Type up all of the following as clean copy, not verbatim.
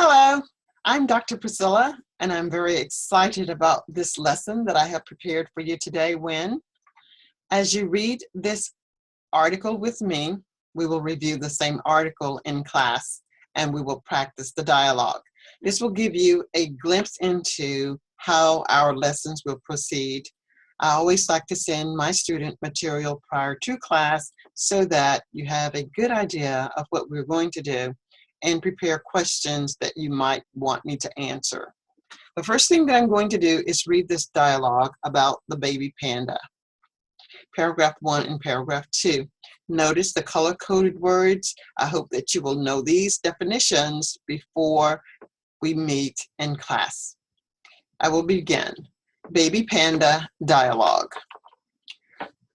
Hello, I'm Dr. Priscilla, and I'm very excited about this lesson that I have prepared for you today. As you read this article with me, we will review the same article in class, and we will practice the dialogue. This will give you a glimpse into how our lessons will proceed. I always like to send my student material prior to class so that you have a good idea of what we're going to do and prepare questions that you might want me to answer. The first thing that I'm going to do is read this dialogue about the baby panda. Paragraph 1 and paragraph 2. Notice the color-coded words. I hope that you will know these definitions before we meet in class. I will begin. Baby panda dialogue.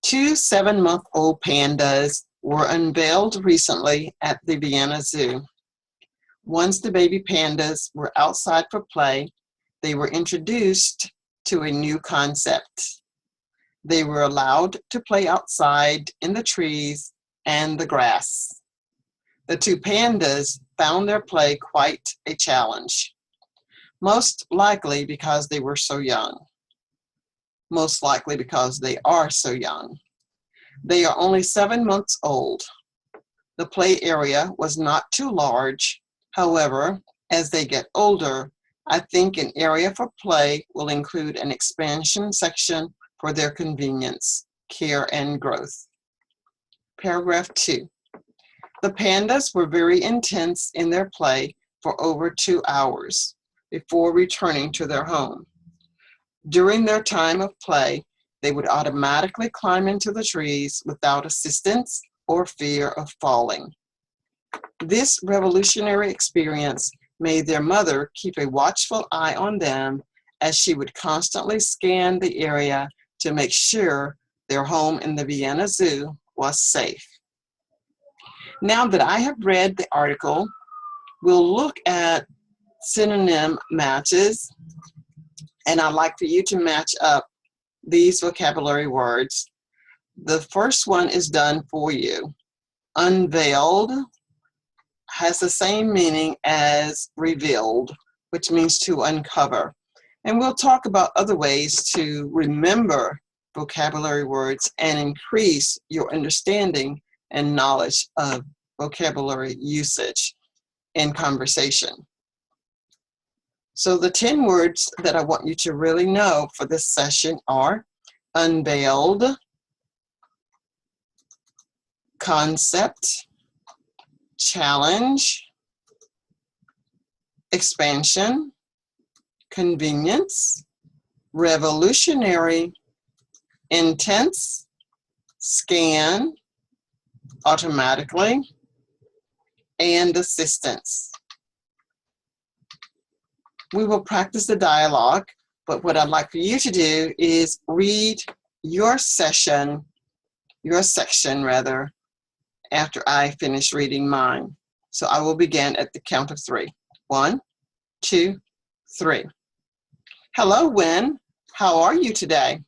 2 7-month-old pandas were unveiled recently at the Vienna Zoo. Once the baby pandas were outside for play, they were introduced to a new concept. They were allowed to play outside in the trees and the grass. The 2 pandas found their play quite a challenge, most likely because they were so young. Most likely because they are so young. They are only 7 months old. The play area was not too large. However, as they get older, I think an area for play will include an expansion section for their convenience, care, and growth. Paragraph 2. The pandas were very intense in their play for over 2 hours before returning to their home. During their time of play, they would automatically climb into the trees without assistance or fear of falling. This revolutionary experience made their mother keep a watchful eye on them as she would constantly scan the area to make sure their home in the Vienna Zoo was safe. Now that I have read the article, we'll look at synonym matches, and I'd like for you to match up these vocabulary words. The first one is done for you. Unveiled has the same meaning as revealed, which means to uncover. And we'll talk about other ways to remember vocabulary words and increase your understanding and knowledge of vocabulary usage in conversation. So the 10 words that I want you to really know for this session are unveiled, concept, challenge, expansion, convenience, revolutionary, intense, scan, automatically, and assistance. We will practice the dialogue, but what I'd like for you to do is read your section after I finish reading mine. So I will begin at the count of 3. 1, 2, 3. Hello, Wynn. How are you today?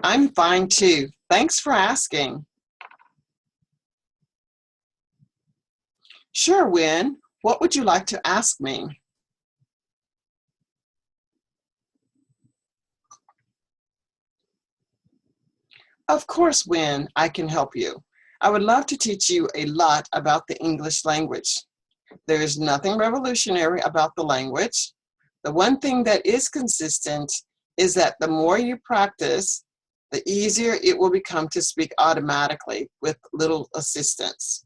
I'm fine too. Thanks for asking. Sure, Wynn. What would you like to ask me? Of course, Wynn, I can help you. I would love to teach you a lot about the English language. There is nothing revolutionary about the language. The one thing that is consistent is that the more you practice, the easier it will become to speak automatically with little assistance.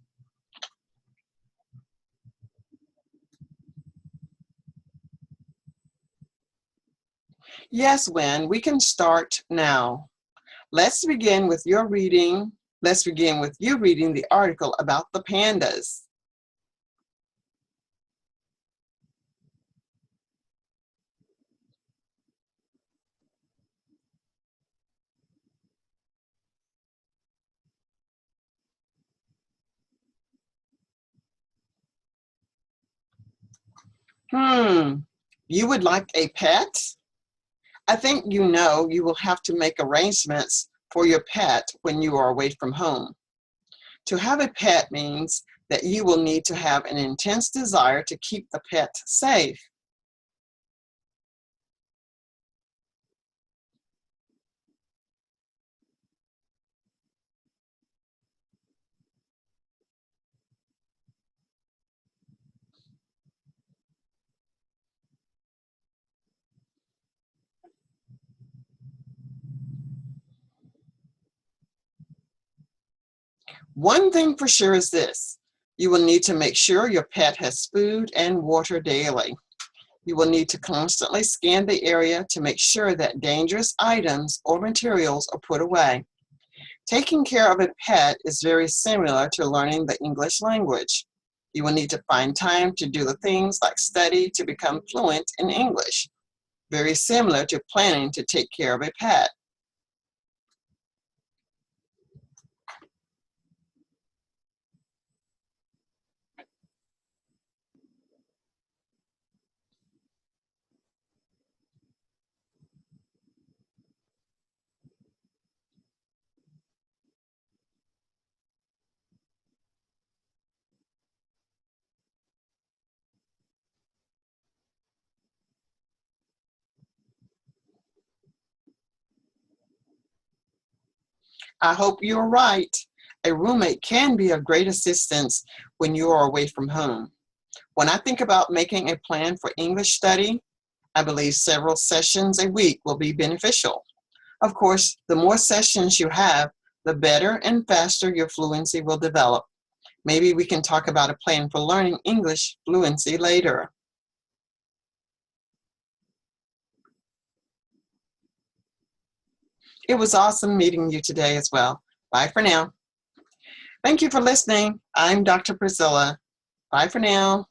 Yes, Wynn, we can start now. Let's begin with you reading the article about the pandas. You would like a pet? I think you know you will have to make arrangements for your pet when you are away from home. To have a pet means that you will need to have an intense desire to keep the pet safe. One thing for sure is this: you will need to make sure your pet has food and water daily. You will need to constantly scan the area to make sure that dangerous items or materials are put away. Taking care of a pet is very similar to learning the English language. You will need to find time to do the things like study to become fluent in English, very similar to planning to take care of a pet. I hope you're right. A roommate can be a great assistance when you are away from home. When I think about making a plan for English study, I believe several sessions a week will be beneficial. Of course, the more sessions you have, the better and faster your fluency will develop. Maybe we can talk about a plan for learning English fluency later. It was awesome meeting you today as well. Bye for now. Thank you for listening. I'm Dr. Priscilla. Bye for now.